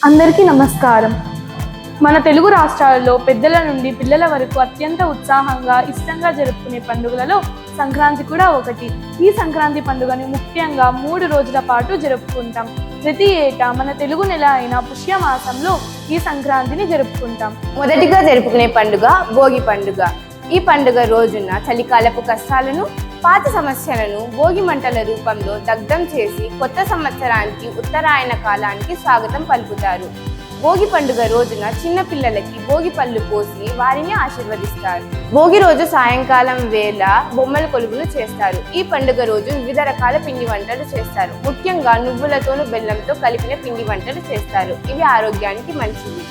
అందరికీ నమస్కారం. మన తెలుగు రాష్ట్రాలలో పెద్దల నుండి పిల్లల వరకు అత్యంత ఉత్సాహంగా ఇష్టంగా జరుపుకునే పండుగలలో సంక్రాంతి కూడా ఒకటి. ఈ సంక్రాంతి పండుగని ముఖ్యంగా 3 రోజుల పాటు జరుపుకుంటాం. ప్రతి ఏటా మన తెలుగు నెల అయిన పుష్యమాసంలో ఈ సంక్రాంతిని జరుపుకుంటాం. మొదటిగా జరుపుకునే పండుగ భోగి పండుగ. ఈ పండుగ రోజున చలికాలపు కష్టాలను, పాత సమస్యలను భోగి మంటల రూపంలో దగ్ధం చేసి కొత్త సంవత్సరానికి, ఉత్తరాయణ కాలానికి స్వాగతం పలుకుతారు. భోగి పండుగ రోజున చిన్న పిల్లలకి భోగి పళ్ళు పోసి వారిని ఆశీర్వదిస్తారు. భోగి రోజు సాయంకాలం వేళ బొమ్మల కొలువులు చేస్తారు. ఈ పండుగ రోజు వివిధ రకాల పిండి వంటలు చేస్తారు. ముఖ్యంగా నువ్వులతోనూ బెల్లంతో కలిపిన పిండి వంటలు చేస్తారు. ఇవి ఆరోగ్యానికి మంచిది.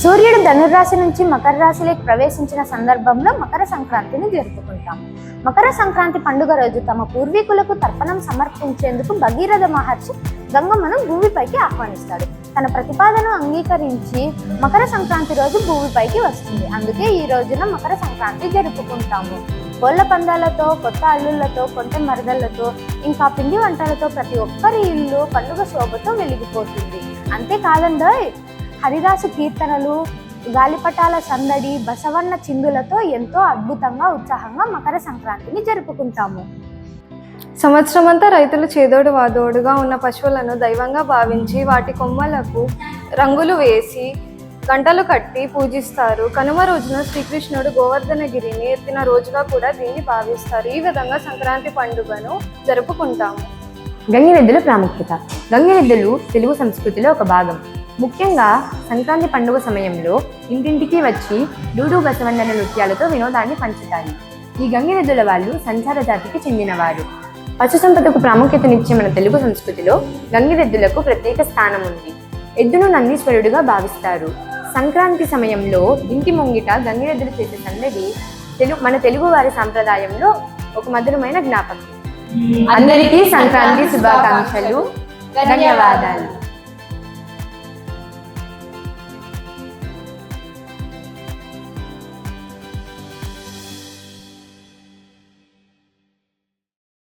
సూర్యుడు ధనుర్రాశి నుంచి మకర రాశిలోకి ప్రవేశించిన సందర్భంలో మకర సంక్రాంతిని జరుపుకుంటాం. మకర సంక్రాంతి పండుగ రోజు తమ పూర్వీకులకు తర్పణం సమర్పించేందుకు భగీరథ మహర్షి గంగమ్మను భూమిపైకి ఆహ్వానిస్తాడు. తన ప్రతిపాదన అంగీకరించి మకర సంక్రాంతి రోజు భూమిపైకి వస్తుంది. అందుకే ఈ రోజున మకర సంక్రాంతి జరుపుకుంటాము. కోళ్ల పందాలతో, కొత్త అల్లుళ్లతో, కొంటె మరదళ్లతో, ఇంకా పిండి వంటలతో ప్రతి ఒక్కరి ఇల్లు పండుగ శోభతో వెలిగిపోతుంది. అంతేకాదండోయ్, హరిదాసు కీర్తనలు, గాలిపటాల సందడి, బసవన్న చిందులతో ఎంతో అద్భుతంగా, ఉత్సాహంగా మకర సంక్రాంతిని జరుపుకుంటాము. సంవత్సరమంతా రైతులు చేదోడు వాదోడుగా ఉన్న పశువులను దైవంగా భావించి వాటి కొమ్మలకు రంగులు వేసి గంటలు కట్టి పూజిస్తారు. కనుమ రోజున శ్రీకృష్ణుడు గోవర్ధనగిరిని ఎత్తిన రోజుగా కూడా దీన్ని భావిస్తారు. ఈ విధంగా సంక్రాంతి పండుగను జరుపుకుంటాము. గంగిరెద్దుల ప్రాముఖ్యత. గంగిరెద్దులు తెలుగు సంస్కృతిలో ఒక భాగం. ముఖ్యంగా సంక్రాంతి పండుగ సమయంలో ఇంటింటికి వచ్చి డూడు బసవన్నల నృత్యాలతో వినోదాన్ని పంచుతాయి. ఈ గంగిరెద్దుల వాళ్ళు సంచార జాతికి చెందినవారు. పశు సంపదకు ప్రాముఖ్యతనిచ్చే మన తెలుగు సంస్కృతిలో గంగిరెద్దులకు ప్రత్యేక స్థానం ఉంది. ఎద్దును నందీశ్వరుడుగా భావిస్తారు. సంక్రాంతి సమయంలో ఇంటి ముంగిట గంగిరెద్దులు చేసే సందడి మన తెలుగు వారి సాంప్రదాయంలో ఒక మధురమైన జ్ఞాపకం. అందరికీ సంక్రాంతి శుభాకాంక్షలు. ధన్యవాదాలు.